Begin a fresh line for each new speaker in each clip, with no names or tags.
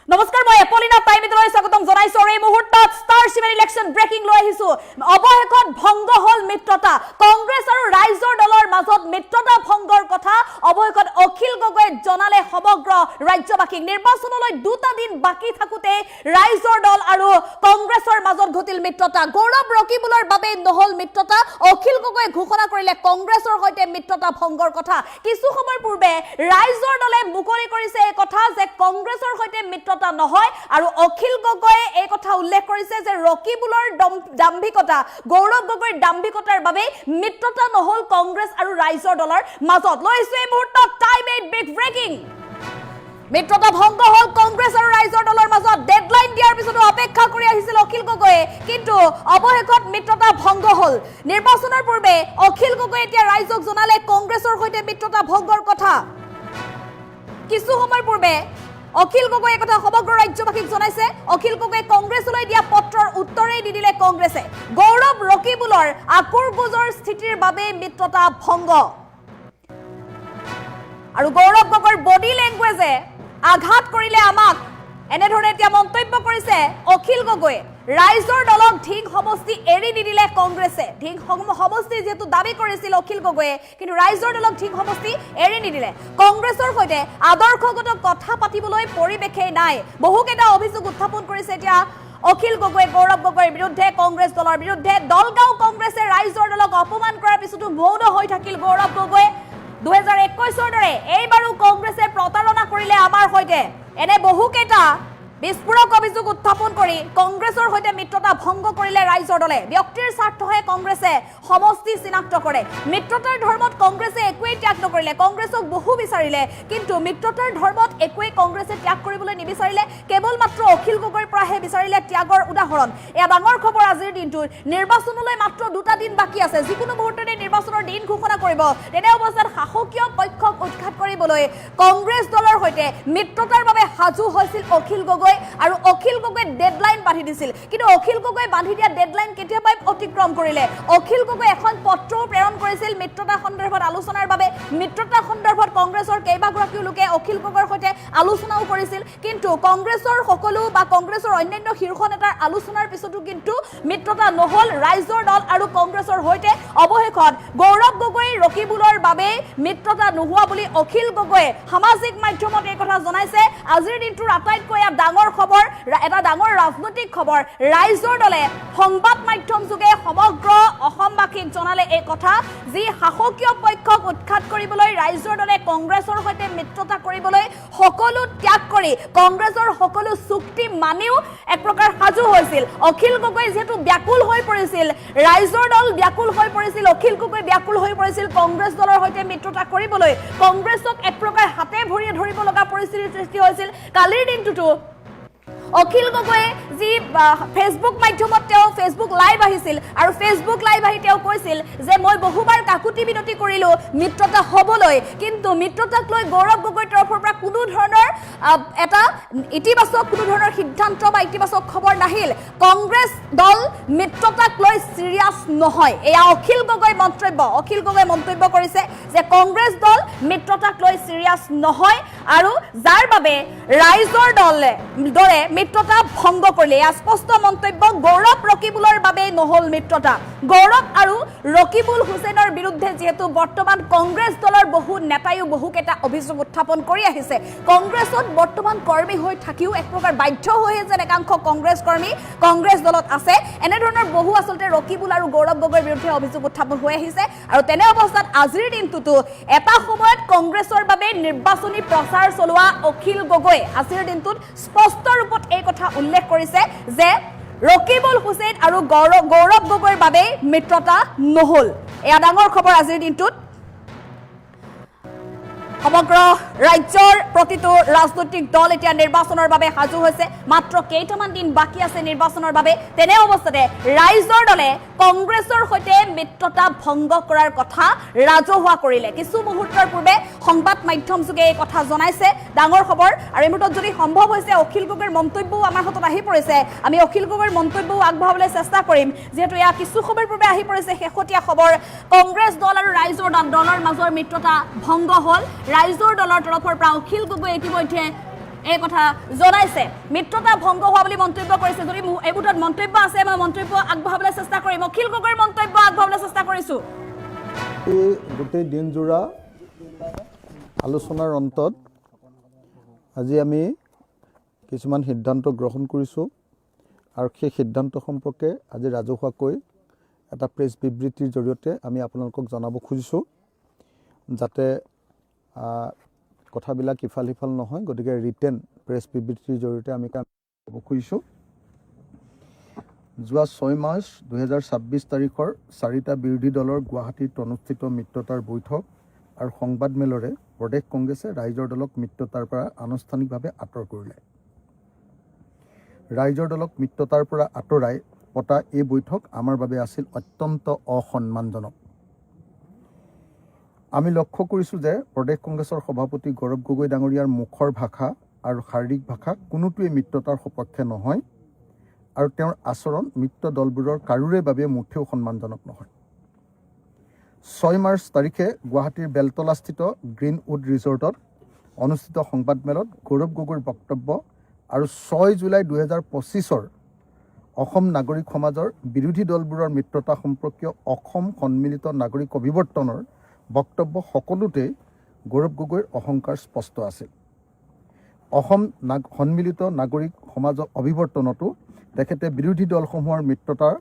নমস্কাৰ মই এপলিনা টাইমিলৈ স্বাগতম জনাইছো এই মুহূৰ্তত ষ্টাৰ 7 ইলেকশ্যন ব্ৰেকিং লৈ আহিছো অবহেকত ভংগ হল মিত্ৰতা কংগ্ৰেছ আৰু ৰাইজৰ দলৰ মাজত মিত্ৰতা ভংগৰ কথা অবহেকত অখিল গগৈ জনালে সমগ্ৰ ৰাজ্যবাসীক নিৰ্বাচনলৈ দুটা দিন বাকি থাকুতে ৰাইজৰ দল আৰু কংগ্ৰেছৰ মাজত ঘটিল মিত্ৰতা গৌৰৱ ৰকিবুলৰ বাবে নহল মিত্ৰতা অখিল গগৈ ঘোষণা কৰিলে কংগ্ৰেছৰ সৈতে মিত্ৰতা ভংগৰ কথা কিছু সময় পূৰ্বে ৰাইজৰ দলে মুকলি কৰিছে এই কথা যে কংগ্ৰেছৰ সৈতে মিত্ৰতা নহয় আৰু অখিল গগৈয়ে এই কথা উল্লেখ কৰিছে যে ৰকিবুলৰ দাম্ভিকতা গৌৰৱ গগৈৰ দাম্ভিকতাৰ বাবে মিত্ৰতা নহল কংগ্ৰেছ আৰু ৰাইজৰ দলৰ মাজত লৈছে এই মুহূৰ্তত টাইম 8 বিগ ব্ৰেকিং মিত্ৰতা ভংগ হল কংগ্ৰেছ আৰু ৰাইজৰ দলৰ মাজত ডেডলাইন দিয়াৰ পিছতো অপেক্ষা কৰি আহিছিল অখিল গগৈয়ে কিন্তু অবহেকত মিত্ৰতা ভংগ হল নিৰ্বাচনৰ পূৰ্বে অখিল গগৈ এতিয়া ৰাইজক জনালে কংগ্ৰেছৰ সৈতে মিত্ৰতা ভংগৰ কথা কিছু সময় পূৰ্বে অখিল গগৈ কথা সমগ্ৰ ৰাজ্যবাসীক জনাইছে অখিল গগৈ কংগ্ৰেছলৈ দিয়া পত্ৰৰ উত্তৰেই দি দিলে কংগ্ৰেছে গৌৰৱ ৰকিবুলৰ আকুৰ গুজৰ স্থিতিৰ বাবে মিত্ৰতা ভংগ আৰু গৌৰৱ গগৈৰ বডি লেংগুৱেজে আঘাত কৰিলে আমাক এনেধৰণে এতিয়া মন্তব্য কৰিছে অখিল গগৈ ৰাইজৰ দলক ঢিং সমষ্টি এৰি নিদিলে কংগ্ৰেছে ঢিং সমষ্টি যেহেতু দাবী কৰিছিল অখিল গগৈয়ে কিন্তু ৰাইজৰ দলক ঢিং সমষ্টি এৰি নিদিলে কংগ্ৰেছৰ সৈতে আদৰ্শগত কথা পাতিবলৈ পৰিৱেশেই নাই বহুকেইটা অভিযোগ উত্থাপন কৰিছে এতিয়া অখিল গগৈ গৌৰৱ গগৈৰ বিৰুদ্ধে কংগ্ৰেছ দলৰ বিৰুদ্ধে দলগাঁও কংগ্ৰেছে ৰাইজৰ দলক অপমান কৰাৰ পিছতো মৌন হৈ থাকিল গৌৰৱ গগৈ 2021 দৰে এইবাৰো কংগ্ৰেছে প্ৰতাৰণা কৰিলে আমাৰ সৈতে এনে বহুকেইটা বিস্ফোৰক অভিযোগ উত্থাপন কৰি কংগ্ৰেছৰ সৈতে মিত্ৰতা ভংগ কৰিলে ৰাইজৰ দলে ব্যক্তিৰ স্বাৰ্থহে কংগ্ৰেছে সমষ্টি চিনাক্ত কৰে মিত্ৰতাৰ ধৰ্মত কংগ্ৰেছে একোৱেই ত্যাগ নকৰিলে কংগ্ৰেছক বহু বিচাৰিলে কিন্তু মিত্ৰতাৰ ধৰ্মত একোৱেই কংগ্ৰেছে ত্যাগ কৰিবলৈ নিবিচাৰিলে কেৱল মাত্ৰ অখিল গগৈৰ পৰাহে বিচাৰিলে ত্যাগৰ উদাহৰণ এয়া ডাঙৰ খবৰ আজিৰ দিনটোৰ নিৰ্বাচনলৈ মাত্ৰ দুটা দিন বাকী আছে যিকোনো মুহূৰ্ততে নিৰ্বাচনৰ দিন ঘোষণা কৰিব তেনে অৱস্থাত শাসকীয় পক্ষক উৎখাত কৰিবলৈ কংগ্ৰেছ দলৰ সৈতে মিত্ৰতাৰ বাবে সাজু হৈছিল অখিল গগৈ আৰু অখিল গগৈ ডেডলাইন বান্ধি দিছিল কিন্তু অখিল গগৈ বান্ধি দিয়া ডেডলাইন কেতিয়াবাই অতিক্ৰম কৰিলে অখিল গগৈ এখন পত্ৰ প্ৰেৰণ কৰিছিল মিত্ৰতা সন্দৰ্ভত আলোচনাৰ বাবে মিত্ৰতা সন্দৰ্ভত কংগ্ৰেছৰ কেইবাগৰাকীও লোকে অখিল গগৈৰ সৈতে আলোচনাও কৰিছিল কিন্তু কংগ্ৰেছৰ সকলো বা কংগ্ৰেছৰ অন্যান্য শীৰ্ষ নেতাৰ আলোচনাৰ পিছতো কিন্তু মিত্ৰতা নহল ৰাইজৰ দল আৰু কংগ্ৰেছৰ সৈতে অৱশেষত গৌৰৱ গগৈ ৰকিবুলৰ বাবে মিত্ৰতা নোহোৱা বুলি অখিল গগৈয়ে সামাজিক মাধ্যমত এই কথা জনাইছে আজিৰ দিনটোৰ আটাইতকৈ ডাঙৰ খবৰ এটা ডাঙৰ ৰাজনৈতিক খবৰ ৰাইজৰ দলে সংবাদ মাধ্যম যোগে সমগ্ৰ অসমবাসীক জনালে এই কথা যি শাসকীয় পক্ষক উৎখাত কৰিবলৈ ৰাইজৰ দলে কংগ্ৰেছৰ সৈতে মিত্ৰতা কৰিবলৈ সকলো ত্যাগ কৰি কংগ্ৰেছৰ সকলো চুক্তি মানিও এক প্ৰকাৰ সাজু হৈছিল অখিল গগৈ যেহেতু ব্যাকুল হৈ পৰিছিল ৰাইজৰ দল ব্যাকুল হৈ পৰিছিল অখিল গগৈ ব্যাকুল হৈ পৰিছিল কংগ্ৰেছ দলৰ সৈতে মিত্ৰতা কৰিবলৈ কংগ্ৰেছক এক প্ৰকাৰ হাতে ভৰিয়ে ধৰিব লগা পৰিস্থিতিৰ সৃষ্টি হৈছিল কালিৰ দিনটোতো অখিল গগৈয়ে যি ফেসবুক মাধ্যমত তেওঁ ফেসবুক লাইভ আহিছিল আৰু ফেসবুক লাইভ আহি তেওঁ কৈছিল যে মই বহুবাৰ কাকুতি বিনতি কৰিলো মিত্ৰতা হ'বলৈ কিন্তু মিত্ৰতাক লৈ গৌৰৱ গগৈৰ তৰফৰ পৰা কোনো ধৰণৰ এটা ইতিবাচক কোনো ধৰণৰ সিদ্ধান্ত বা ইতিবাচক খবৰ নাহিল কংগ্ৰেছ দল মিত্ৰতাক লৈ সিৰিয়াছ নহয় এয়া অখিল গগৈ মন্তব্য কৰিছে যে কংগ্ৰেছ দল মিত্ৰতাক লৈ সিৰিয়াছ নহয় আৰু যাৰ বাবে ৰাইজৰ দলে মিত্ৰতা ভংগ কৰিলে এয়া স্পষ্ট মন্তব্য গৌৰৱ ৰকিবুলৰ বাবে নহল মিত্ৰতা গৌৰৱ আৰু ৰকিবুল হুছেইনৰ বিৰুদ্ধে যেহেতু বৰ্তমান কংগ্ৰেছ দলৰ বহু নেতায়ো বহুকেইটা অভিযোগ উত্থাপন কৰি আহিছে কংগ্ৰেছত বৰ্তমান কৰ্মী হৈ থাকিও এক প্ৰকাৰ বাধ্য হৈ যেন একাংশ কংগ্ৰেছ কৰ্মী কংগ্ৰেছ দলত আছে এনেধৰণৰ বহু আচলতে ৰকিবুল আৰু গৌৰৱ গগৈৰ বিৰুদ্ধে অভিযোগ উত্থাপন হৈ আহিছে আৰু তেনে অৱস্থাত আজিৰ দিনটোতো এটা সময়ত কংগ্ৰেছৰ বাবে নিৰ্বাচনী প্ৰচাৰ চলোৱা অখিল গগৈ আজিৰ দিনটোত স্পষ্ট ৰূপত এই কথা উল্লেখ কৰিছে যে ৰকিবুল হুছেইন আৰু গৌৰৱ গগৈৰ বাবে মিত্ৰতা নহল এয়া ডাঙৰ খবৰ আজিৰ দিনটোত সমগ্ৰ ৰাজ্যৰ প্ৰতিটো ৰাজনৈতিক দল এতিয়া নিৰ্বাচনৰ বাবে সাজু হৈছে মাত্ৰ কেইটামান দিন বাকি আছে নিৰ্বাচনৰ বাবে তেনে অৱস্থাতে ৰাইজৰ দলে কংগ্ৰেছৰ সৈতে মিত্ৰতা ভংগ কৰাৰ কথা ৰাজহুৱা কৰিলে কিছু মুহূৰ্তৰ পূৰ্বে সংবাদ মাধ্যম যোগে এই কথা জনাইছে ডাঙৰ খবৰ আৰু এই মুহূৰ্তত যদি সম্ভৱ হৈছে অখিল গগৈৰ মন্তব্যও আমাৰ হাতত আহি পৰিছে আমি অখিল গগৈৰ মন্তব্যও আগবঢ়াবলৈ চেষ্টা কৰিম যেহেতু এয়া কিছু সময় পূৰ্বে আহি পৰিছে শেহতীয়া খবৰ কংগ্ৰেছ দল আৰু ৰাইজৰ দলৰ মাজৰ মিত্ৰতা ভংগ হল ৰাইজৰ দলৰ তৰফৰ পৰা অখিল গগৈ ইতিমধ্যে এই কথা জনাইছে মিত্ৰতা ভংগ হোৱা বুলি মন্তব্য কৰিছে যদি এইবোৰত মন্তব্য আছে মই মন্তব্য আগবঢ়াবলৈ চেষ্টা কৰিম অখিল গগৈৰ মন্তব্য আগবঢ়াবলৈ চেষ্টা কৰিছো
এই গোটেই দিনজোৰা আলোচনাৰ অন্তত আজি আমি কিছুমান সিদ্ধান্ত গ্ৰহণ কৰিছোঁ আৰু সেই সিদ্ধান্ত সম্পৰ্কে আজি ৰাজহুৱাকৈ এটা প্ৰেছ বিবৃতিৰ জৰিয়তে আমি আপোনালোকক জনাব খুজিছোঁ যাতে কথাবিলাক ইফাল সিফাল নহয় গতিকে ৰিটেন প্ৰেছ বিবৃতিৰ জৰিয়তে আমি কাম কৰিব খুজিছোঁ যোৱা 6 মাৰ্চ 2026 তাৰিখৰ 4টা বিৰোধী দলৰ গুৱাহাটীত অনুষ্ঠিত মিত্ৰতাৰ বৈঠক আৰু সংবাদমেলৰে প্ৰদেশ কংগ্ৰেছে ৰাইজৰ দলক মিত্ৰতাৰ পৰা আনুষ্ঠানিকভাৱে আঁতৰ কৰিলে ৰাইজৰ দলক মিত্ৰতাৰ পৰা আঁতৰাই পতা এই বৈঠক আমাৰ বাবে আছিল অত্যন্ত অসন্মানজনক আমি লক্ষ্য কৰিছোঁ যে প্ৰদেশ কংগ্ৰেছৰ সভাপতি গৌৰৱ গগৈ ডাঙৰীয়াৰ মুখৰ ভাষা আৰু শাৰীৰিক ভাষা কোনোটোৱে মিত্ৰতাৰ সপক্ষে নহয় আৰু তেওঁৰ আচৰণ মিত্ৰ দলবোৰৰ কাৰোৰে বাবে মুঠেও সন্মানজনক নহয় 6 মাৰ্চ তাৰিখে গুৱাহাটীৰ বেলতলাস্থিত গ্ৰীণউড ৰিজৰ্টত অনুষ্ঠিত সংবাদমেলত গৌৰৱ গগৈৰ বক্তব্য আৰু 6 জুলাই 2025 অসম নাগৰিক সমাজৰ বিৰোধী দলবোৰৰ মিত্ৰতা সম্পৰ্কীয় অসম সন্মিলিত নাগৰিক অভিৱৰ্তনৰ বক্তব্য সকলোতে গৌৰৱ গগৈৰ অহংকাৰ স্পষ্ট আছিল অসম সন্মিলিত নাগৰিক সমাজ অভিৱৰ্তনতো তেখেতে বিৰোধী দলসমূহৰ মিত্ৰতাৰ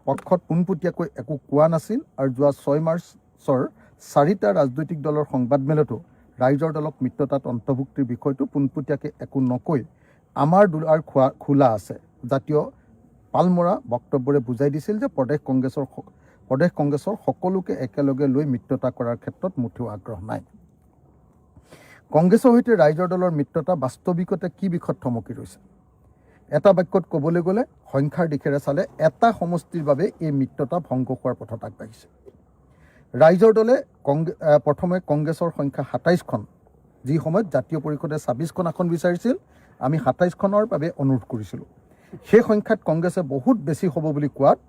পক্ষত পোনপটীয়াকৈ একো কোৱা নাছিল আৰু যোৱা 6 মাৰ্চৰ 4টা ৰাজনৈতিক দলৰ সংবাদমেলতো ৰাইজৰ দলক মিত্ৰতাত অন্তৰ্ভুক্তিৰ বিষয়টো পোনপটীয়াকৈ একো নকৈ আমাৰ দুৱাৰ খোলা আছে জাতীয় পালমৰা বক্তব্যৰে বুজাই দিছিল যে প্ৰদেশ কংগ্ৰেছৰ সকলোকে একেলগে লৈ মিত্ৰতা কৰাৰ ক্ষেত্ৰত মুঠেও আগ্ৰহ নাই কংগ্ৰেছৰ সৈতে ৰাইজৰ দলৰ মিত্ৰতা বাস্তৱিকতে কি বিষয়ত থমকি ৰৈছে এটা বাক্যত ক'বলৈ গ'লে সংখ্যাৰ দিশেৰে চালে এটা সমষ্টিৰ বাবে এই মিত্ৰতা ভংগ হোৱাৰ পথত আগবাঢ়িছে ৰাইজৰ দলে প্ৰথমে কংগ্ৰেছৰ সংখ্যা 27খন যি সময়ত জাতীয় পৰিষদে 26খন আসন বিচাৰিছিল আমি 27খনৰ বাবে অনুৰোধ কৰিছিলোঁ সেই সংখ্যাত কংগ্ৰেছে বহুত বেছি হ'ব বুলি কোৱাত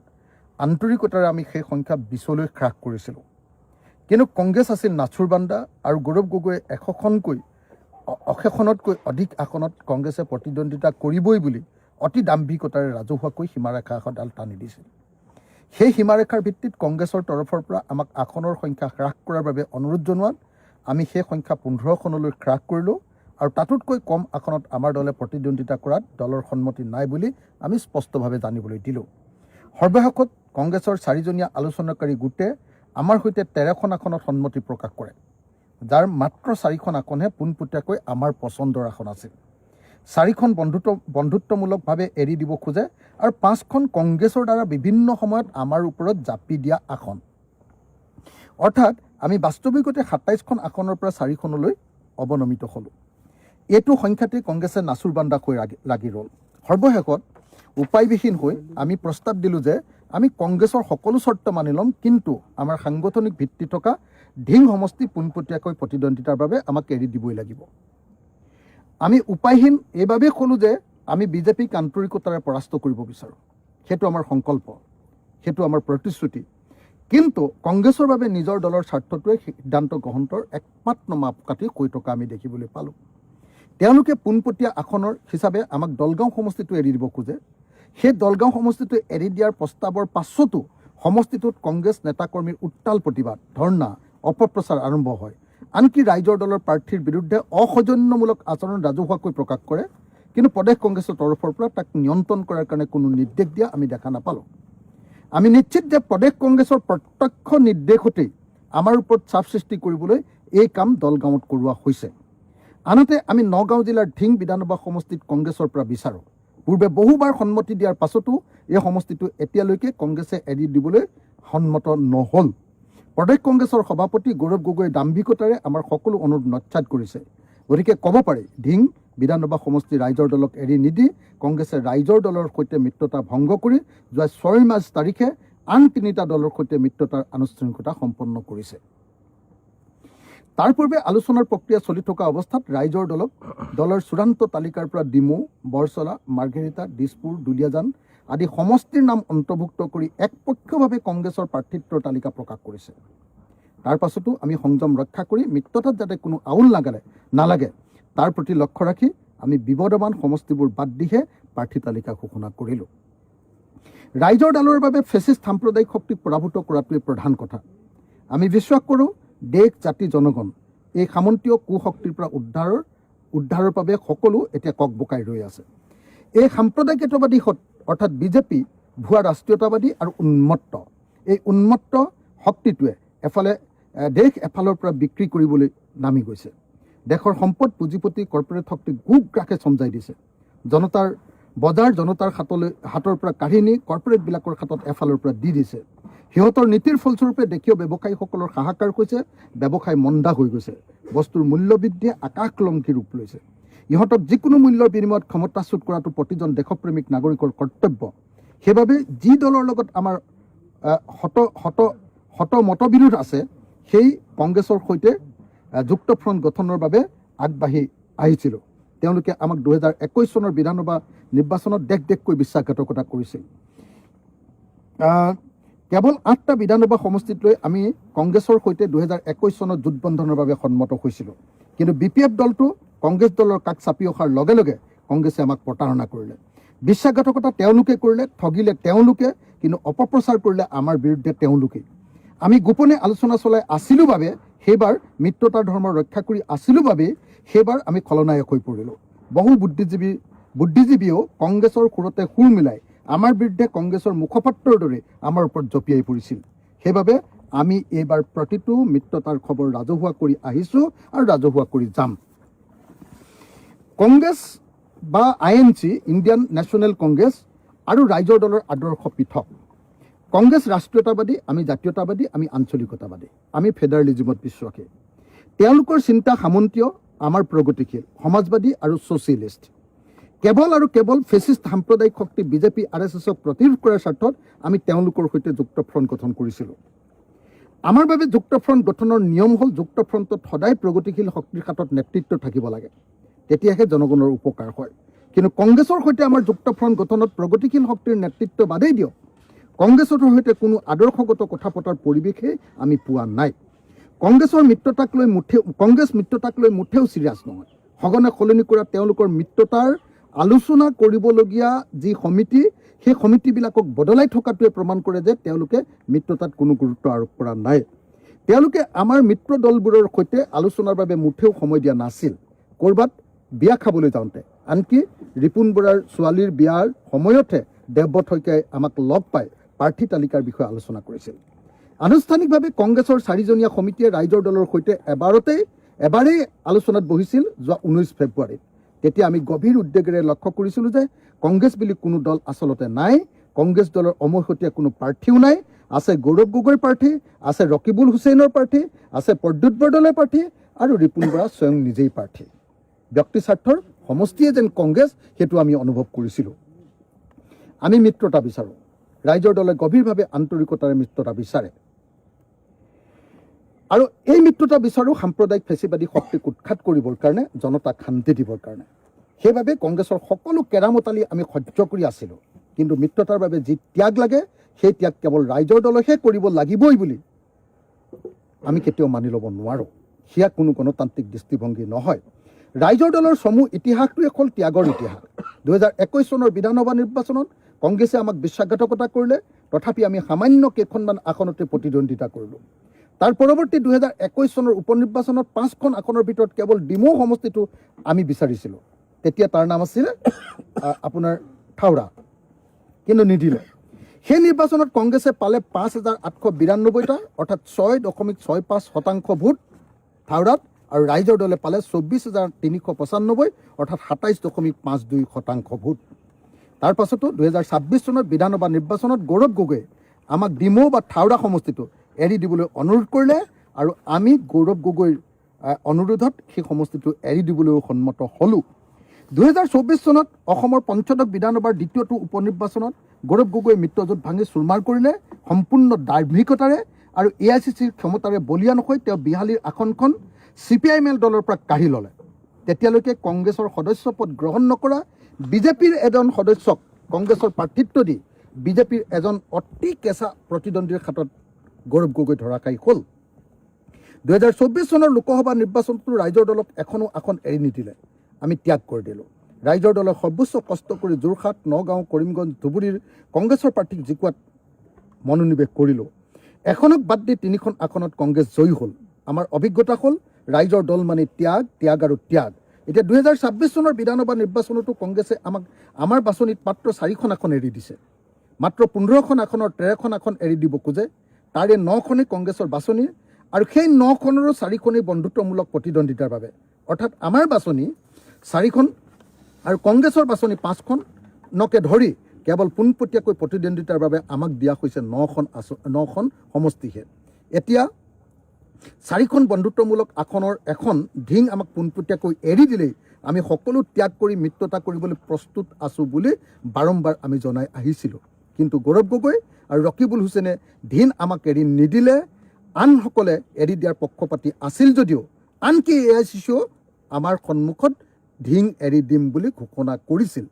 আন্তৰিকতাৰে আমি সেই সংখ্যা 20লৈ হ্ৰাস কৰিছিলোঁ কিন্তু কংগ্ৰেছ আছিল নাচুৰবান্দা আৰু গৌৰৱ গগৈয়ে 100খনতকৈ অধিক আসনত কংগ্ৰেছে প্ৰতিদ্বন্দ্বিতা কৰিবই বুলি অতি দাম্ভিকতাৰে ৰাজহুৱাকৈ সীমাৰেখা এডাল টানি দিছিল সেই সীমাৰেখাৰ ভিত্তিত কংগ্ৰেছৰ তৰফৰ পৰা আমাক আসনৰ সংখ্যা হ্ৰাস কৰাৰ বাবে অনুৰোধ জনোৱাত আমি সেই সংখ্যা 15খনলৈ হ্ৰাস কৰিলোঁ আৰু তাতোতকৈ কম আসনত আমাৰ দলে প্ৰতিদ্বন্দ্বিতা কৰাত দলৰ সন্মতি নাই বুলি আমি স্পষ্টভাৱে জানিবলৈ দিলোঁ সৰ্বশেষত কংগ্ৰেছৰ 4জনীয়া আলোচনাকাৰী গোটে আমাৰ সৈতে 13খন আসনত সন্মতি প্ৰকাশ কৰে যাৰ মাত্ৰ 4খন আসনহে পোনপটীয়াকৈ আমাৰ পচন্দৰ আসন আছিল 4খন বন্ধুত্বমূলকভাৱে এৰি দিব খোজে আৰু 5খন কংগ্ৰেছৰ দ্বাৰা বিভিন্ন সময়ত আমাৰ ওপৰত জাপি দিয়া আসন অৰ্থাৎ আমি বাস্তৱিকতে 27খন আসনৰ পৰা 4খনলৈ অৱনমিত হ'লোঁ এইটো সংখ্যাতে কংগ্ৰেছে নাচুৰবান্দা হৈ লাগি ৰ'ল সৰ্বশেষত উপায়বিহীন হৈ আমি প্ৰস্তাৱ দিলোঁ যে আমি কংগ্ৰেছৰ সকলো চৰ্ত মানি ল'ম কিন্তু আমাৰ সাংগঠনিক ভিত্তি থকা ঢিং সমষ্টি পোনপটীয়াকৈ প্ৰতিদ্বন্দ্বিতাৰ বাবে আমাক এৰি দিবই লাগিব আমি উপায়হীন এইবাবেই ক'লোঁ যে আমি বিজেপিক আন্তৰিকতাৰে পৰাস্ত কৰিব বিচাৰোঁ সেইটো আমাৰ সংকল্প সেইটো আমাৰ প্ৰতিশ্ৰুতি কিন্তু কংগ্ৰেছৰ বাবে নিজৰ দলৰ স্বাৰ্থটোৱে সিদ্ধান্ত গ্ৰহণৰ একমাত্ৰ মাপকাঠি কৈ থকা আমি দেখিবলৈ পালোঁ তেওঁলোকে পোনপটীয়া আসনৰ হিচাপে আমাক দলগাঁও সমষ্টিটো এৰি দিব খোজে সেই দলগাঁও সমষ্টিটো এৰি দিয়াৰ প্ৰস্তাৱৰ পাছতো সমষ্টিটোত কংগ্ৰেছ নেতাকৰ্মীৰ উত্তাল প্ৰতিবাদ ধৰ্ণা অপপ্ৰচাৰ আৰম্ভ হয় আনকি ৰাইজৰ দলৰ প্ৰাৰ্থীৰ বিৰুদ্ধে অসৌজন্যমূলক আচৰণ ৰাজহুৱাকৈ প্ৰকাশ কৰে কিন্তু প্ৰদেশ কংগ্ৰেছৰ তৰফৰ পৰা তাক নিয়ন্ত্ৰণ কৰাৰ কাৰণে কোনো নিৰ্দেশ দিয়া আমি দেখা নাপালোঁ আমি নিশ্চিত যে প্ৰদেশ কংগ্ৰেছৰ প্ৰত্যক্ষ নিৰ্দেশতেই আমাৰ ওপৰত চাপ সৃষ্টি কৰিবলৈ এই কাম দলগাঁৱত কৰোৱা হৈছে আনহাতে আমি নগাঁও জিলাৰ ঢিং বিধানসভা সমষ্টিত কংগ্ৰেছৰ পৰা বিচাৰোঁ পূৰ্বে বহুবাৰ সন্মতি দিয়াৰ পাছতো এই সমষ্টিটো এতিয়ালৈকে কংগ্ৰেছে এৰি দিবলৈ সন্মত নহ'ল প্ৰদেশ কংগ্ৰেছৰ সভাপতি গৌৰৱ গগৈৰ দাম্ভিকতাৰে আমাৰ সকলো অনুৰোধ নচ্ছাদ কৰিছে গতিকে ক'ব পাৰি ঢিং বিধানসভা সমষ্টি ৰাইজৰ দলক এৰি নিদি কংগ্ৰেছে ৰাইজৰ দলৰ সৈতে মিত্ৰতা ভংগ কৰি যোৱা 6 মাৰ্চ তাৰিখে আন 3টা দলৰ সৈতে মিত্ৰতাৰ আনুষ্ঠানিকতা সম্পন্ন কৰিছে তাৰ পূৰ্বে আলোচনাৰ প্ৰক্ৰিয়া চলি থকা অৱস্থাত ৰাইজৰ দলৰ চূড়ান্ত তালিকাৰ পৰা ডিমৌ বৰচলা মাৰ্ঘেৰিটা দিছপুৰ দুলীয়াজান আদি সমষ্টিৰ নাম অন্তৰ্ভুক্ত কৰি একপক্ষভাৱে কংগ্ৰেছৰ প্ৰাৰ্থিত্বৰ তালিকা প্ৰকাশ কৰিছে তাৰ পাছতো আমি সংযম ৰক্ষা কৰি মিত্ৰতাত যাতে কোনো আউল নালাগে তাৰ প্ৰতি লক্ষ্য ৰাখি আমি বিবদমান সমষ্টিবোৰ বাদ দিহে প্ৰাৰ্থী তালিকা ঘোষণা কৰিলোঁ। ৰাইজৰ দলৰ বাবে ফেচিষ্ট সাম্প্ৰদায়িক শক্তিক পৰাভূত কৰাটোৱেই প্ৰধান কথা। আমি বিশ্বাস কৰোঁ দেশ, জাতি, জনগণ এই সামন্তীয় কুশক্তিৰ পৰা উদ্ধাৰৰ বাবে সকলো এতিয়া ককবকাই ৰৈ আছে। এই সাম্প্ৰদায়িকতাবাদী অৰ্থাৎ বিজেপি ভুৱা ৰাষ্ট্ৰীয়তাবাদী আৰু উন্মত্ত, এই উন্মত্ত শক্তিটোৱে দেশ এফালৰ পৰা বিক্ৰী কৰিবলৈ নামি গৈছে। দেশৰ সম্পদ, পুঁজিপতি, কৰ্পৰেট শক্তিক গোগ্ৰাসে চমজাই দিছে। জনতাৰ বজাৰ জনতাৰ হাতৰ পৰা কাঢ়ি নি কৰ্পৰেটবিলাকৰ হাতত এফালৰ পৰা দি দিছে। সিহঁতৰ নীতিৰ ফলস্বৰূপে দেশীয় ব্যৱসায়ীসকলৰ হাহাকাৰ হৈছে, ব্যৱসায় মন্দা হৈ গৈছে। বস্তুৰ মূল্য বৃদ্ধিয়ে আকাশলংঘী ৰূপ লৈছে। ইহঁতক যিকোনো মূল্যৰ বিনিময়ত ক্ষমতাচ্যুত কৰাটো প্ৰতিজন দেশপ্ৰেমিক নাগৰিকৰ কৰ্তব্য। সেইবাবে যি দলৰ লগত আমাৰ শত মতবিৰোধ আছে, সেই কংগ্ৰেছৰ সৈতে যুক্ত ফ্ৰণ্ট গঠনৰ বাবে আগবাঢ়ি আহিছিলোঁ। তেওঁলোকে আমাক 2021 চনৰ বিধানসভা নিৰ্বাচনত দেশকৈ বিশ্বাসঘাতকতা কৰিছিল। কেৱল 8টা বিধানসভা সমষ্টিত লৈ আমি কংগ্ৰেছৰ সৈতে 2021 চনত জোটবন্ধনৰ বাবে সন্মত হৈছিলোঁ। কিন্তু BPF দলটো কংগ্ৰেছ দলৰ কাষ চাপি অহাৰ লগে লগে কংগ্ৰেছে আমাক প্ৰতাৰণা কৰিলে। বিশ্বাসঘাতকতা তেওঁলোকে কৰিলে, ঠগিলে তেওঁলোকে, কিন্তু অপপ্ৰচাৰ কৰিলে আমাৰ বিৰুদ্ধে তেওঁলোকেই। আমি গোপনে আলোচনা চলাই আছিলোঁ বাবে, সেইবাৰ মিত্ৰতাৰ ধৰ্ম ৰক্ষা কৰি আছিলোঁ বাবে সেইবাৰ আমি খলনায়ক হৈ পৰিলোঁ। বহু বুদ্ধিজীৱীয়েও কংগ্ৰেছৰ সুৰতে সুৰ মিলাই আমাৰ বিৰুদ্ধে কংগ্ৰেছৰ মুখপাত্ৰৰ দৰে আমাৰ ওপৰত জঁপিয়াই পৰিছিল। সেইবাবে আমি এইবাৰ প্ৰতিটো মিত্ৰতাৰ খবৰ ৰাজহুৱা কৰি আহিছোঁ আৰু ৰাজহুৱা কৰি যাম। কংগ্ৰেছ বা INC, ইণ্ডিয়ান নেশ্যনেল কংগ্ৰেছ আৰু ৰাইজৰ দলৰ আদৰ্শ পৃথক। কংগ্ৰেছ ৰাষ্ট্ৰীয়তাবাদী, আমি জাতীয়তাবাদী, আমি আঞ্চলিকতাবাদী, আমি ফেডাৰেলিজিমত বিশ্বাসী। তেওঁলোকৰ চিন্তা সামন্তীয়, আমাৰ প্ৰগতিশীল, সমাজবাদী আৰু ছ'চিয়েলিষ্ট। কেৱল ফেচিষ্ট সাম্প্ৰদায়িক শক্তি BJP RSSক প্ৰতিৰোধ কৰাৰ স্বাৰ্থত আমি তেওঁলোকৰ সৈতে যুক্ত ফ্ৰণ্ট গঠন কৰিছিলোঁ। আমাৰ বাবে যুক্ত ফ্ৰণ্ট গঠনৰ নিয়ম হ'ল যুক্ত ফ্ৰণ্টত সদায় প্ৰগতিশীল শক্তিৰ হাতত নেতৃত্ব থাকিব লাগে, তেতিয়াহে জনগণৰ উপকাৰ হয়। কিন্তু কংগ্ৰেছৰ সৈতে আমাৰ যুক্ত ফ্ৰণ্ট গঠনত প্ৰগতিশীল শক্তিৰ নেতৃত্ব বাদেই দিয়ক, কংগ্ৰেছৰ সৈতে কোনো আদৰ্শগত কথা পতাৰ পৰিৱেশে আমি পোৱা নাই। কংগ্ৰেছ মিত্ৰতাক লৈ মুঠেও চিৰিয়াছ নহয়। সঘনে সলনি কৰা তেওঁলোকৰ মিত্ৰতাৰ আলোচনা কৰিবলগীয়া যি সমিতি, সেই সমিতিবিলাকক বদলাই থকাটোৱে প্ৰমাণ কৰে যে তেওঁলোকে মিত্ৰতাত কোনো গুৰুত্ব আৰোপ কৰা নাই। তেওঁলোকে আমাৰ মিত্ৰ দলবোৰৰ সৈতে আলোচনাৰ বাবে মুঠেও সময় দিয়া নাছিল। ক'ৰবাত বিয়া খাবলৈ যাওঁতে, আনকি ৰিপুণ বৰাৰ ছোৱালীৰ বিয়াৰ সময়তহে দেৱব্ৰত শইকীয়াই আমাক লগ পাই প্ৰাৰ্থী তালিকাৰ বিষয়ে আলোচনা কৰিছিল। আনুষ্ঠানিকভাৱে কংগ্ৰেছৰ 4জনীয়া সমিতিয়ে ৰাইজৰ দলৰ সৈতে এবাৰেই আলোচনাত বহিছিল যোৱা 19 ফেব্ৰুৱাৰীত। তেতিয়া আমি গভীৰ উদ্বেগেৰে লক্ষ্য কৰিছিলোঁ যে কংগ্ৰেছ বুলি কোনো দল আচলতে নাই। কংগ্ৰেছ দলৰ অমৈহতীয়া কোনো প্ৰাৰ্থীও নাই। আছে গৌৰৱ গগৈৰ প্ৰাৰ্থী, আছে ৰকিবুল হুছেইনৰ প্ৰাৰ্থী, আছে প্ৰদ্যুৎ বৰদলৈৰ প্ৰাৰ্থী আৰু ৰিপুণ বৰা স্বয়ং নিজেই প্ৰাৰ্থী। ব্যক্তি স্বাৰ্থৰ সমষ্টিয়ে যেন কংগ্ৰেছ, সেইটো আমি অনুভৱ কৰিছিলোঁ। আমি মিত্ৰতা বিচাৰোঁ। ৰাইজৰ দলে গভীৰভাৱে আন্তৰিকতাৰে মিত্ৰতা বিচাৰে আৰু এই মিত্ৰতা বিচাৰোঁ সাম্প্ৰদায়িক ফেচিবাদী শক্তিক উৎখাত কৰিবৰ কাৰণে, জনতাক শান্তি দিবৰ কাৰণে। সেইবাবে কংগ্ৰেছৰ সকলো কেৰামতালি আমি সহ্য কৰি আছিলোঁ। কিন্তু মিত্ৰতাৰ বাবে যি ত্যাগ লাগে, সেই ত্যাগ কেৱল ৰাইজৰ দলেহে কৰিব লাগিবই বুলি আমি কেতিয়াও মানি ল'ব নোৱাৰোঁ। সেয়া কোনো গণতান্ত্ৰিক দৃষ্টিভংগী নহয়। ৰাইজৰ দলৰ চমু ইতিহাসটোৱে হ'ল ত্যাগৰ ইতিহাস। 2021 চনৰ বিধানসভা নিৰ্বাচনত কংগ্ৰেছে আমাক বিশ্বাসঘাতকতা কৰিলে, তথাপি আমি সামান্য কেইখনমান আসনতে প্ৰতিদ্বন্দ্বিতা কৰিলোঁ। তাৰ পৰৱৰ্তী 2021 চনৰ উপ নিৰ্বাচনত 5খন আসনৰ ভিতৰত কেৱল ডিমৌ সমষ্টিটো আমি বিচাৰিছিলোঁ। তেতিয়া তাৰ নাম আছিল আপোনাৰ থাওৰা, কিন্তু নিদিলে। সেই নিৰ্বাচনত কংগ্ৰেছে পালে 5,892টা, অৰ্থাৎ 6.65% ভোট থাওৰাত, আৰু ৰাইজৰ দলে পালে 24,395, অৰ্থাৎ 27.52% ভোট। তাৰ পাছতো 2026 চনৰ বিধানসভা নিৰ্বাচনত গৌৰৱ গগৈয়ে আমাক ডিমৌ বা থাওৰা সমষ্টিটো এৰি দিবলৈ অনুৰোধ কৰিলে আৰু আমি গৌৰৱ গগৈৰ অনুৰোধত সেই সমষ্টিটো এৰি দিবলৈও সন্মত হ'লোঁ। 2024 চনত অসমৰ পঞ্চদশ বিধানসভাৰ দ্বিতীয়টো উপ নিৰ্বাচনত গৌৰৱ গগৈয়ে মিত্ৰজোঁট ভাঙি চুৰমাৰ কৰিলে সম্পূৰ্ণ দাৰ্ভিকতাৰে, আৰু AICCৰ ক্ষমতাৰে বলিয়ান হৈ তেওঁ বিহালীৰ আসনখন CPIML দলৰ পৰা কাঢ়ি ল'লে। তেতিয়ালৈকে কংগ্ৰেছৰ সদস্য পদ গ্ৰহণ নকৰা BJPৰ এজন সদস্যক কংগ্ৰেছৰ প্ৰাৰ্থিত্ব দি BJPৰ এজন অতি কেঁচা প্ৰতিদ্বন্দ্বীৰ হাতত গৌৰৱ গগৈ ধৰাশায়ী হ'ল। 2024 চনৰ লোকসভা নিৰ্বাচনতো ৰাইজৰ দলক এখনো আসন এৰি নিদিলে। আমি ত্যাগ কৰি দিলোঁ। ৰাইজৰ দলে সৰ্বোচ্চ কষ্ট কৰি যোৰহাট, নগাঁও, কৰিমগঞ্জ, ধুবুৰীৰ কংগ্ৰেছৰ প্ৰাৰ্থীক জিকোৱাত মনোনিৱেশ কৰিলোঁ। এখনক বাদ দি 3খন আসনত কংগ্ৰেছ জয়ী হ'ল। আমাৰ অভিজ্ঞতা হ'ল ৰাইজৰ দল মানে ত্যাগ, ত্যাগ আৰু ত্যাগ। এতিয়া 2026 চনৰ বিধানসভা নিৰ্বাচনতো কংগ্ৰেছে আমাৰ বাছনিত মাত্ৰ 4খন আসন এৰি দিছে। মাত্ৰ 15খন আসনৰ 13খন আসন এৰি দিব খোজে। তাৰে 9খনেই কংগ্ৰেছৰ বাছনি আৰু সেই 9খনৰো 4খনেই বন্ধুত্বমূলক প্ৰতিদ্বন্দ্বিতাৰ বাবে। অৰ্থাৎ আমাৰ বাছনি 4খন আৰু কংগ্ৰেছৰ বাছনি 5খনকে ধৰি কেৱল পোনপটীয়াকৈ প্ৰতিদ্বন্দ্বিতাৰ বাবে আমাক দিয়া হৈছে 9খন সমষ্টিহে। এতিয়া 4খন বন্ধুত্বমূলক আসনৰ এখন ঢিং আমাক পোনপটীয়াকৈ এৰি দিলেই আমি সকলো ত্যাগ কৰি মিত্ৰতা কৰিবলৈ প্ৰস্তুত আছোঁ বুলি বাৰম্বাৰ আমি জনাই আহিছিলোঁ। কিন্তু গৌৰৱ গগৈ আৰু ৰকিবুল হুছেইনে ঢিং আমাক এৰি নিদিলে। আনসকলে এৰি দিয়াৰ পক্ষপাতি আছিল যদিও আনকি AICCও আমাৰ সন্মুখত ঢিং এৰি দিম বুলি ঘোষণা কৰিছিল।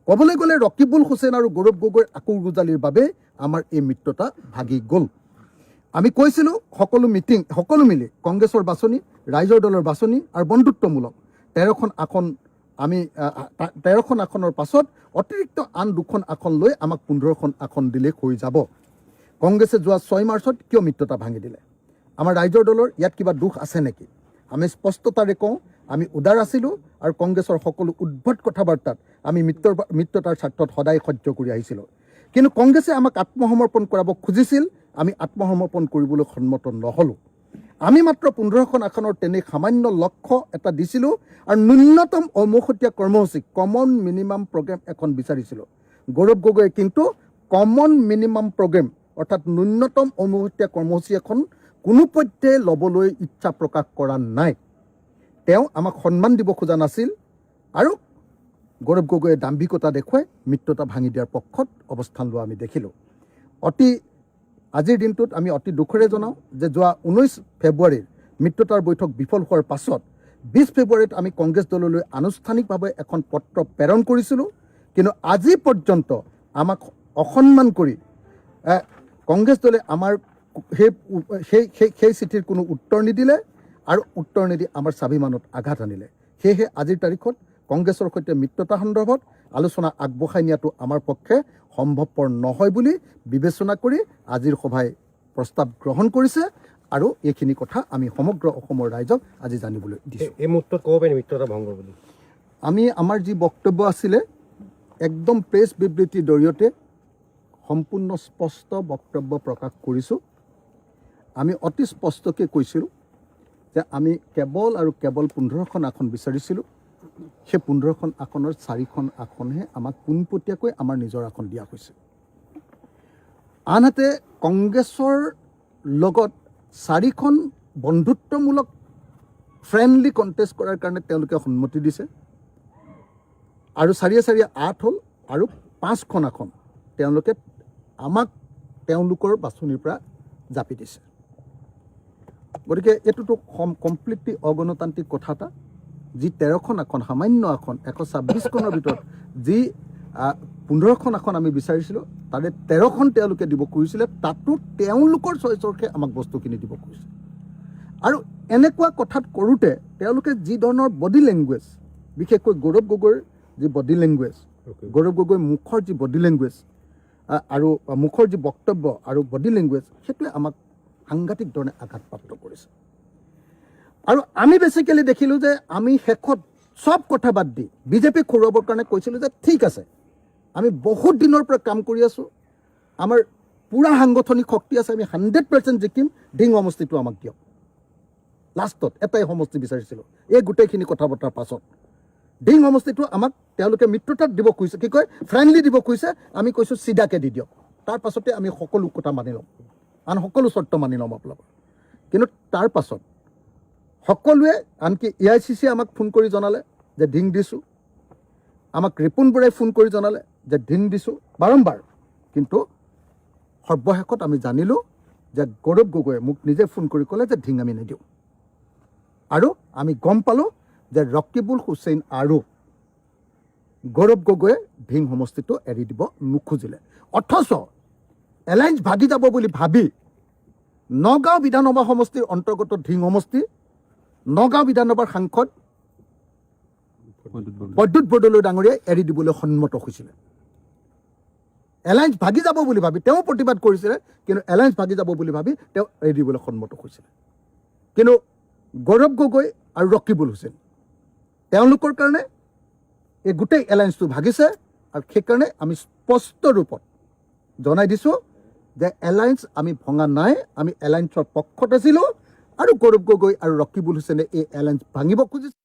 ক'বলৈ গ'লে ৰকিবুল হুছেইন আৰু গৌৰৱ গগৈৰ আকুৰগুজালিৰ বাবে আমাৰ এই মিত্ৰতা ভাগি গ'ল। আমি কৈছিলোঁ সকলো মিলি কংগ্ৰেছৰ বাছনি, ৰাইজৰ দলৰ বাছনি আৰু বন্ধুত্বমূলক 13খন আসন আমি 13খন আসনৰ পাছত অতিৰিক্ত আন 2খন আসন লৈ আমাক 15খন আসন দিলে হৈ যাব। কংগ্ৰেছে যোৱা 6 মাৰ্চত কিয় মিত্ৰতা ভাঙি দিলে? আমাৰ ৰাইজৰ দলৰ ইয়াত কিবা দোষ আছে নেকি? আমি স্পষ্টতাৰে কওঁ, আমি উদাৰ আছিলোঁ আৰু কংগ্ৰেছৰ সকলো উদ্ভট কথা বাৰ্তাত আমি মিত্ৰতাৰ স্বাৰ্থত সদায় সহ্য কৰি আহিছিলোঁ। কিন্তু কংগ্ৰেছে আমাক আত্মসমৰ্পণ কৰাব খুজিছিল, আমি আত্মসমৰ্পণ কৰিবলৈ সন্মত নহ'লোঁ। আমি মাত্ৰ 15খন আসনৰ তেনে সামান্য লক্ষ্য এটা দিছিলোঁ আৰু ন্যূনতম 59টা কৰ্মসূচী কমন মিনিমাম প্ৰগ্ৰেম এখন বিচাৰিছিলোঁ। গৌৰৱ গগৈয়ে কিন্তু কমন মিনিমাম প্ৰগ্ৰেম অৰ্থাৎ ন্যূনতম 59টা কৰ্মসূচী এখন কোনোপধ্যে ল'বলৈ ইচ্ছা প্ৰকাশ কৰা নাই। তেওঁ আমাক সন্মান দিব খোজা নাছিল আৰু গৌৰৱ গগৈয়ে দাম্ভিকতা দেখুৱাই মিত্ৰতা ভাঙি দিয়াৰ পক্ষত অৱস্থান লোৱা আমি দেখিলোঁ। আজিৰ দিনটোত আমি অতি দুখেৰে জনাওঁ যে যোৱা 19 ফেব্ৰুৱাৰীৰ মিত্ৰতাৰ বৈঠক বিফল হোৱাৰ পাছত 20 ফেব্ৰুৱাৰীত আমি কংগ্ৰেছ দললৈ আনুষ্ঠানিকভাৱে এখন পত্ৰ প্ৰেৰণ কৰিছিলোঁ। কিন্তু আজি পৰ্যন্ত আমাক অসন্মান কৰি কংগ্ৰেছ দলে আমাৰ সেই চিঠিৰ কোনো উত্তৰ নিদিলে আৰু উত্তৰ নিদি আমাৰ স্বাভিমানত আঘাত আনিলে। সেয়েহে আজিৰ তাৰিখত কংগ্ৰেছৰ সৈতে মিত্ৰতা সন্দৰ্ভত আলোচনা আগবঢ়াই নিয়াটো আমাৰ পক্ষে সম্ভৱপৰ নহয় বুলি বিবেচনা কৰি আজিৰ সভাই প্ৰস্তাৱ গ্ৰহণ কৰিছে আৰু এইখিনি কথা আমি সমগ্ৰ অসমৰ ৰাইজক আজি জানিবলৈ দিছোঁ।
এই মুহূৰ্তত ক'ব পাৰি মিত্ৰতা ভংগ বুলি
আমি আমাৰ যি বক্তব্য আছিলে একদম প্ৰেছ বিবৃতিৰ জৰিয়তে সম্পূৰ্ণ স্পষ্ট বক্তব্য প্ৰকাশ কৰিছোঁ। আমি অতি স্পষ্টকৈ কৈছিলোঁ যে আমি কেৱল আৰু কেৱল 15খন আসন বিচাৰিছিলোঁ। সেই 15খন আসনৰ 4খন আসনহে আমাক পোনপটীয়াকৈ আমাৰ নিজৰ আসন দিয়া হৈছে। আনহাতে কংগ্ৰেছৰ লগত 4খন বন্ধুত্বমূলক ফ্ৰেণ্ডলি কণ্টেষ্ট কৰাৰ কাৰণে তেওঁলোকে সন্মতি দিছে আৰু 4 8 হ'ল আৰু 5খন আসন তেওঁলোকে আমাক তেওঁলোকৰ বাছনিৰ পৰা জাপি দিছে। গতিকে এইটোতো কমপ্লিটলি অগণতান্ত্ৰিক কথা এটা। যি 13খন আসন সামান্য আসন 126খনৰ ভিতৰত যি 15খন আসন আমি বিচাৰিছিলোঁ তাৰে 13খন তেওঁলোকে দিব খুজিছিলে, তাতো তেওঁলোকৰ চইচৰহে আমাক বস্তুখিনি দিব খুজিছে। আৰু এনেকুৱা কথাত কৰোঁতে তেওঁলোকে যি ধৰণৰ বডি লেংগুৱেজ, বিশেষকৈ গৌৰৱ গগৈৰ যি বডি লেংগুৱেজ, গৌৰৱ গগৈৰ মুখৰ যি বডি লেংগুৱেজ আৰু মুখৰ যি বক্তব্য আৰু বডি লেংগুৱেজ, সেইটোৱে আমাক সাংঘাতিক ধৰণে আঘাতপ্ৰাপ্ত কৰিছে। আৰু আমি বেচিকেলি দেখিলোঁ যে আমি শেষত চব কথা বাদ দি বিজেপিক খুৰুৱাবৰ কাৰণে কৈছিলোঁ যে ঠিক আছে, আমি বহুত দিনৰ পৰা কাম কৰি আছোঁ, আমাৰ পূৰা সাংগঠনিক শক্তি আছে, আমি 100% জিকিম, ঢিং সমষ্টিটো আমাক দিয়ক। লাষ্টত এটাই সমষ্টি বিচাৰিছিলোঁ। এই গোটেইখিনি কথা বতৰাৰ পাছত ঢিং সমষ্টিটো আমাক তেওঁলোকে মিত্ৰতাত দিব খুজিছে, কি কয় ফ্ৰেণ্ডলি দিব খুজিছে। আমি কৈছোঁ চিধাকৈ দি দিয়ক, তাৰ পাছতে আমি সকলো কথা মানি ল'ম, আন সকলো চৰ্ত মানি ল'ম আপোনালোকৰ। কিন্তু তাৰ পাছত সকলোৱে আনকি AICC আমাক ফোন কৰি জনালে যে ঢিং দিছোঁ, আমাক ৰিপুণ বৰাই ফোন কৰি জনালে যে ঢিং দিছোঁ বাৰম্বাৰ। কিন্তু সৰ্বশেষত আমি জানিলোঁ যে গৌৰৱ গগৈয়ে মোক নিজে ফোন কৰি ক'লে যে ঢিং আমি নিদিওঁ। আৰু আমি গম পালোঁ যে ৰকিবুল হুছেইন আৰু গৌৰৱ গগৈয়ে ঢিং সমষ্টিটো এৰি দিব নোখোজিলে। অথচ এলায়েন্স ভাগি যাব বুলি ভাবি নগাঁও বিধানসভা সমষ্টিৰ অন্তৰ্গত ঢিং সমষ্টি, নগাঁও বিধানসভাৰ সাংসদ প্ৰদ্যুৎ বৰদলৈ ডাঙৰীয়াই এৰি দিবলৈ সন্মত হৈছিলে এলায়েন্স ভাগি যাব বুলি ভাবি তেওঁ প্ৰতিবাদ কৰিছিলে কিন্তু এলায়েন্স ভাগি যাব বুলি ভাবি তেওঁ এৰি দিবলৈ সন্মত হৈছিলে কিন্তু গৌৰৱ গগৈ আৰু ৰকিবুল হুছেইন তেওঁলোকৰ কাৰণে এই গোটেই এলায়েন্সটো ভাগিছে আৰু সেইকাৰণে আমি স্পষ্ট ৰূপত জনাই দিছোঁ যে এলায়েন্স আমি ভঙা নাই আমি এলায়েন্সৰ পক্ষত আছিলোঁ আৰু গৌৰৱ গগৈ আৰু ৰকিবুল হুছেইনে এই এলায়েন্স ভাঙিব খুজিছে